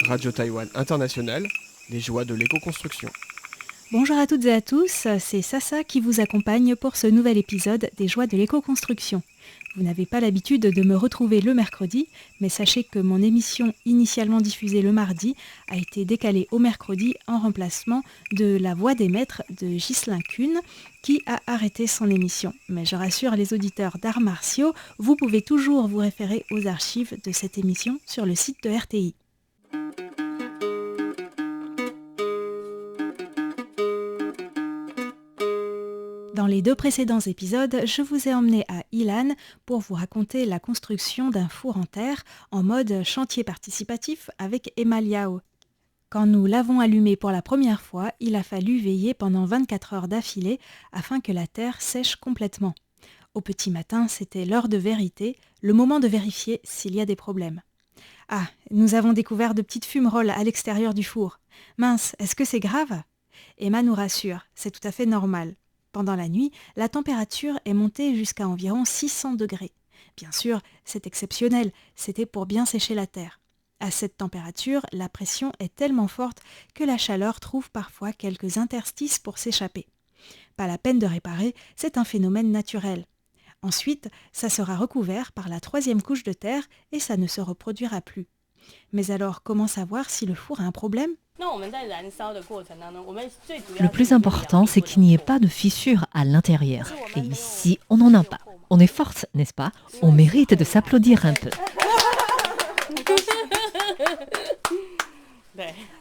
Radio Taïwan International, les joies de l'éco-construction. Bonjour à toutes et à tous, c'est Sasa qui vous accompagne pour ce nouvel épisode des joies de l'éco-construction. Vous n'avez pas l'habitude de me retrouver le mercredi, mais sachez que mon émission initialement diffusée le mardi a été décalée au mercredi en remplacement de La Voix des Maîtres de Ghislain Kuhn qui a arrêté son émission. Mais je rassure les auditeurs d'arts martiaux, vous pouvez toujours vous référer aux archives de cette émission sur le site de RTI. Dans les 2 précédents épisodes, je vous ai emmené à Ilan pour vous raconter la construction d'un four en terre en mode chantier participatif avec Emma Liao. Quand nous l'avons allumé pour la première fois, il a fallu veiller pendant 24 heures d'affilée afin que la terre sèche complètement. Au petit matin, c'était l'heure de vérité, le moment de vérifier s'il y a des problèmes. Ah, nous avons découvert de petites fumerolles à l'extérieur du four. Mince, est-ce que c'est grave ? Emma nous rassure, c'est tout à fait normal. Pendant la nuit, la température est montée jusqu'à environ 600 degrés. Bien sûr, c'est exceptionnel, c'était pour bien sécher la terre. À cette température, la pression est tellement forte que la chaleur trouve parfois quelques interstices pour s'échapper. Pas la peine de réparer, c'est un phénomène naturel. Ensuite, ça sera recouvert par la 3e couche de terre et ça ne se reproduira plus. Mais alors, comment savoir si le four a un problème ? Le plus important, c'est qu'il n'y ait pas de fissure à l'intérieur. Et ici, on n'en a pas. On est forte, n'est-ce pas ? On mérite de s'applaudir un peu.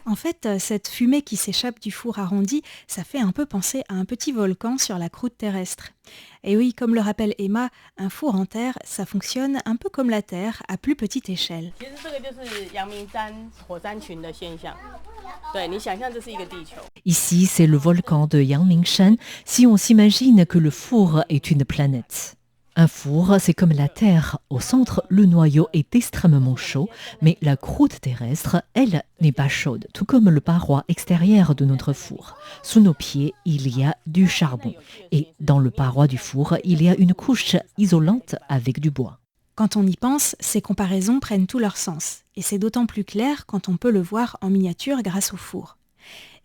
En fait, cette fumée qui s'échappe du four arrondi, ça fait un peu penser à un petit volcan sur la croûte terrestre. Et oui, comme le rappelle Emma, un four en terre, ça fonctionne un peu comme la Terre, à plus petite échelle. Ici, c'est le volcan de Yangmingshan, si on s'imagine que le four est une planète. Un four, c'est comme la Terre. Au centre, le noyau est extrêmement chaud, mais la croûte terrestre, elle, n'est pas chaude, tout comme le paroi extérieur de notre four. Sous nos pieds, il y a du charbon. Et dans le paroi du four, il y a une couche isolante avec du bois. Quand on y pense, ces comparaisons prennent tout leur sens. Et c'est d'autant plus clair quand on peut le voir en miniature grâce au four.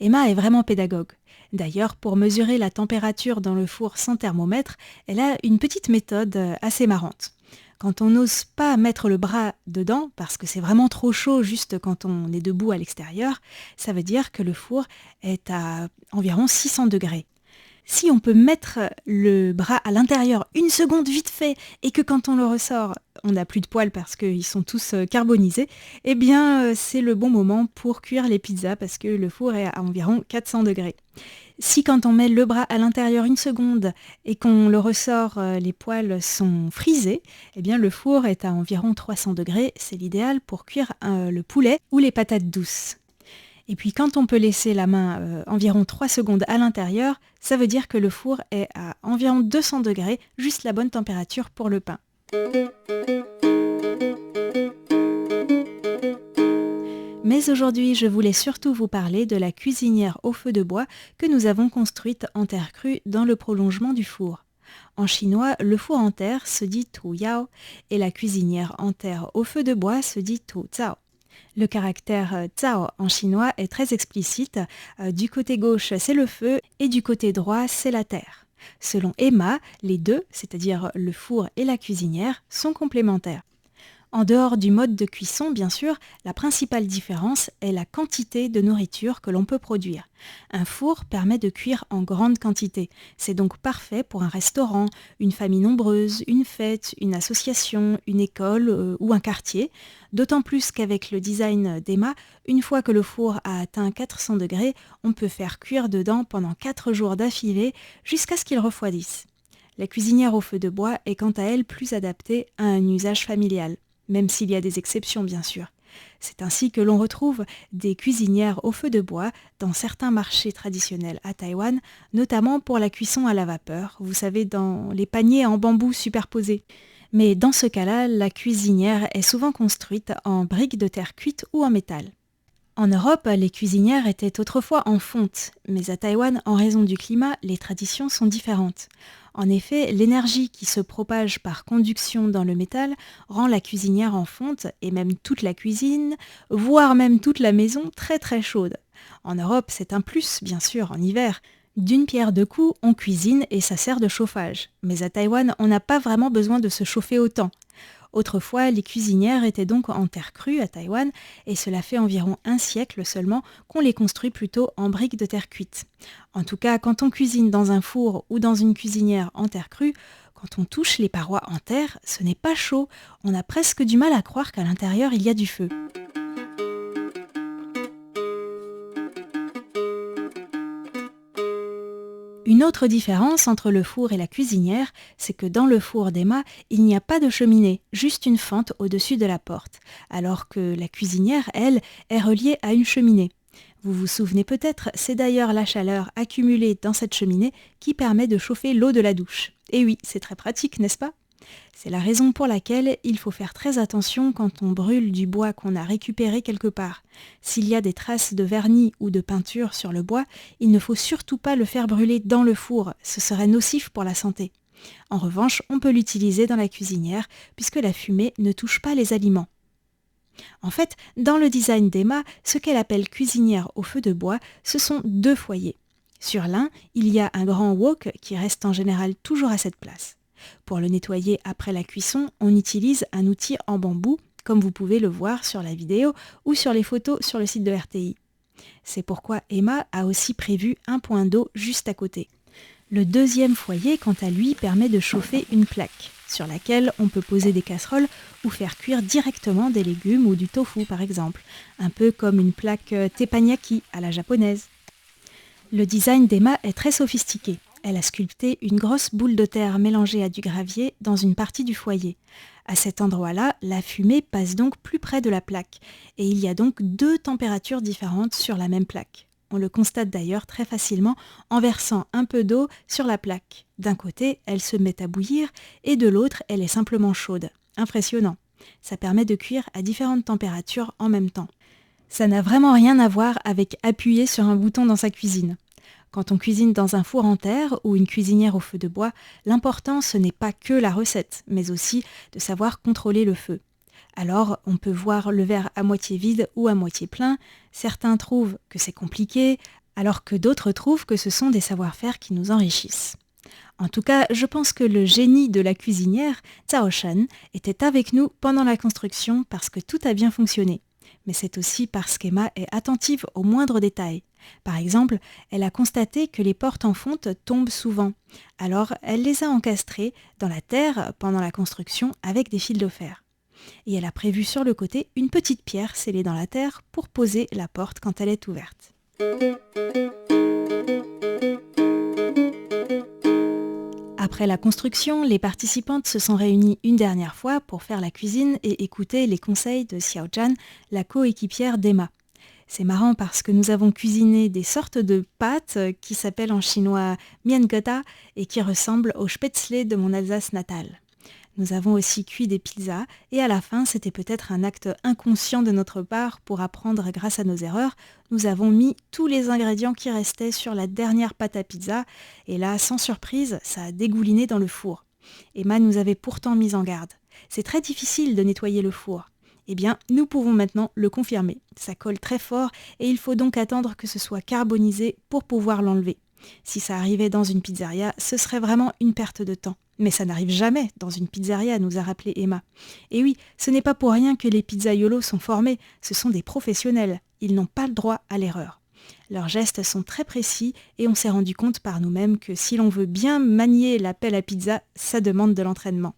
Emma est vraiment pédagogue. D'ailleurs, pour mesurer la température dans le four sans thermomètre, elle a une petite méthode assez marrante. Quand on n'ose pas mettre le bras dedans, parce que c'est vraiment trop chaud juste quand on est debout à l'extérieur, ça veut dire que le four est à environ 600 degrés. Si on peut mettre le bras à l'intérieur 1 seconde vite fait et que quand on le ressort, on n'a plus de poils parce qu'ils sont tous carbonisés, eh bien c'est le bon moment pour cuire les pizzas parce que le four est à environ 400 degrés. Si quand on met le bras à l'intérieur 1 seconde et qu'on le ressort, les poils sont frisés, eh bien le four est à environ 300 degrés, c'est l'idéal pour cuire le poulet ou les patates douces. Et puis quand on peut laisser la main environ 3 secondes à l'intérieur, ça veut dire que le four est à environ 200 degrés, juste la bonne température pour le pain. Mais aujourd'hui, je voulais surtout vous parler de la cuisinière au feu de bois que nous avons construite en terre crue dans le prolongement du four. En chinois, le four en terre se dit tu yao et la cuisinière en terre au feu de bois se dit tu zao. Le caractère zao en chinois est très explicite. Du côté gauche, c'est le feu et du côté droit, c'est la terre. Selon Emma, les deux, c'est-à-dire le four et la cuisinière, sont complémentaires. En dehors du mode de cuisson, bien sûr, la principale différence est la quantité de nourriture que l'on peut produire. Un four permet de cuire en grande quantité. C'est donc parfait pour un restaurant, une famille nombreuse, une fête, une association, une école ou un quartier. D'autant plus qu'avec le design d'Emma, une fois que le four a atteint 400 degrés, on peut faire cuire dedans pendant 4 jours d'affilée jusqu'à ce qu'il refroidisse. La cuisinière au feu de bois est quant à elle plus adaptée à un usage familial. Même s'il y a des exceptions bien sûr. C'est ainsi que l'on retrouve des cuisinières au feu de bois dans certains marchés traditionnels à Taïwan, notamment pour la cuisson à la vapeur, vous savez, dans les paniers en bambou superposés. Mais dans ce cas-là, la cuisinière est souvent construite en briques de terre cuite ou en métal. En Europe, les cuisinières étaient autrefois en fonte, mais à Taïwan, en raison du climat, les traditions sont différentes. En effet, l'énergie qui se propage par conduction dans le métal rend la cuisinière en fonte, et même toute la cuisine, voire même toute la maison, très très chaude. En Europe, c'est un plus, bien sûr, en hiver. D'une pierre deux coups, on cuisine et ça sert de chauffage. Mais à Taïwan, on n'a pas vraiment besoin de se chauffer autant. Autrefois, les cuisinières étaient donc en terre crue à Taïwan et cela fait environ un siècle seulement qu'on les construit plutôt en briques de terre cuite. En tout cas, quand on cuisine dans un four ou dans une cuisinière en terre crue, quand on touche les parois en terre, ce n'est pas chaud. On a presque du mal à croire qu'à l'intérieur il y a du feu. Une autre différence entre le four et la cuisinière, c'est que dans le four d'Emma, il n'y a pas de cheminée, juste une fente au-dessus de la porte, alors que la cuisinière, elle, est reliée à une cheminée. Vous vous souvenez peut-être, c'est d'ailleurs la chaleur accumulée dans cette cheminée qui permet de chauffer l'eau de la douche. Et oui, c'est très pratique, n'est-ce pas ? C'est la raison pour laquelle il faut faire très attention quand on brûle du bois qu'on a récupéré quelque part. S'il y a des traces de vernis ou de peinture sur le bois, il ne faut surtout pas le faire brûler dans le four, ce serait nocif pour la santé. En revanche, on peut l'utiliser dans la cuisinière puisque la fumée ne touche pas les aliments. En fait, dans le design d'Emma, ce qu'elle appelle cuisinière au feu de bois, ce sont deux foyers. Sur l'un, il y a un grand wok qui reste en général toujours à cette place. Pour le nettoyer après la cuisson, on utilise un outil en bambou, comme vous pouvez le voir sur la vidéo ou sur les photos sur le site de RTI. C'est pourquoi Emma a aussi prévu un point d'eau juste à côté. Le deuxième foyer, quant à lui, permet de chauffer une plaque, sur laquelle on peut poser des casseroles ou faire cuire directement des légumes ou du tofu par exemple, un peu comme une plaque teppanyaki à la japonaise. Le design d'Emma est très sophistiqué. Elle a sculpté une grosse boule de terre mélangée à du gravier dans une partie du foyer. À cet endroit-là, la fumée passe donc plus près de la plaque et il y a donc deux températures différentes sur la même plaque. On le constate d'ailleurs très facilement en versant un peu d'eau sur la plaque. D'un côté, elle se met à bouillir et de l'autre, elle est simplement chaude. Impressionnant. Ça permet de cuire à différentes températures en même temps. Ça n'a vraiment rien à voir avec appuyer sur un bouton dans sa cuisine. Quand on cuisine dans un four en terre ou une cuisinière au feu de bois, l'important ce n'est pas que la recette, mais aussi de savoir contrôler le feu. Alors, on peut voir le verre à moitié vide ou à moitié plein. Certains trouvent que c'est compliqué, alors que d'autres trouvent que ce sont des savoir-faire qui nous enrichissent. En tout cas, je pense que le génie de la cuisinière, Zhao Shan, était avec nous pendant la construction parce que tout a bien fonctionné. Mais c'est aussi parce qu'Emma est attentive aux moindres détails. Par exemple, elle a constaté que les portes en fonte tombent souvent. Alors, elle les a encastrées dans la terre pendant la construction avec des fils de fer. Et elle a prévu sur le côté une petite pierre scellée dans la terre pour poser la porte quand elle est ouverte. Après la construction, les participantes se sont réunies une dernière fois pour faire la cuisine et écouter les conseils de Xiao Zhan, la coéquipière d'Emma. C'est marrant parce que nous avons cuisiné des sortes de pâtes qui s'appellent en chinois miangeta et qui ressemblent au spätzle de mon Alsace natale. Nous avons aussi cuit des pizzas et à la fin, c'était peut-être un acte inconscient de notre part pour apprendre grâce à nos erreurs. Nous avons mis tous les ingrédients qui restaient sur la dernière pâte à pizza et là, sans surprise, ça a dégouliné dans le four. Emma nous avait pourtant mis en garde. C'est très difficile de nettoyer le four. Eh bien, nous pouvons maintenant le confirmer. Ça colle très fort et il faut donc attendre que ce soit carbonisé pour pouvoir l'enlever. Si ça arrivait dans une pizzeria, ce serait vraiment une perte de temps. Mais ça n'arrive jamais dans une pizzeria, nous a rappelé Emma. Et oui, ce n'est pas pour rien que les pizzaiolos sont formés, ce sont des professionnels. Ils n'ont pas le droit à l'erreur. Leurs gestes sont très précis et on s'est rendu compte par nous-mêmes que si l'on veut bien manier la pelle à pizza, ça demande de l'entraînement.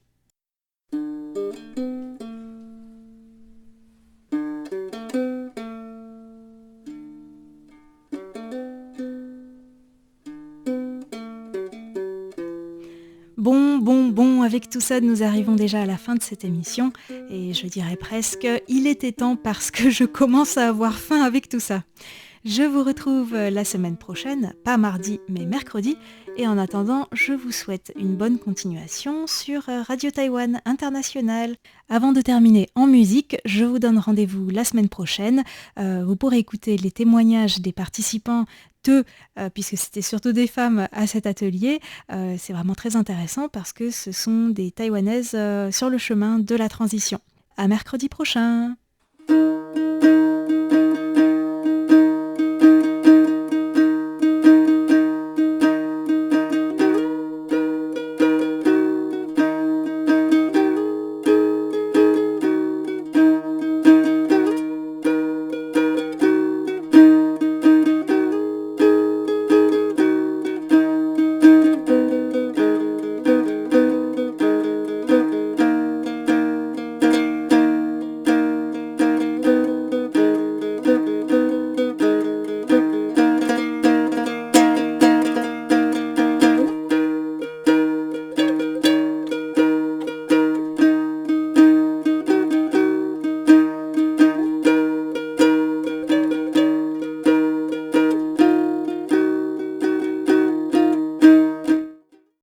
Bon, avec tout ça, nous arrivons déjà à la fin de cette émission, et je dirais presque, il était temps parce que je commence à avoir faim avec tout ça. Je vous retrouve la semaine prochaine, pas mardi mais mercredi, et en attendant, je vous souhaite une bonne continuation sur Radio Taïwan International. Avant de terminer en musique, je vous donne rendez-vous la semaine prochaine. Vous pourrez écouter les témoignages des participants puisque c'était surtout des femmes à cet atelier. C'est vraiment très intéressant parce que ce sont des Taïwanaises sur le chemin de la transition. À mercredi prochain!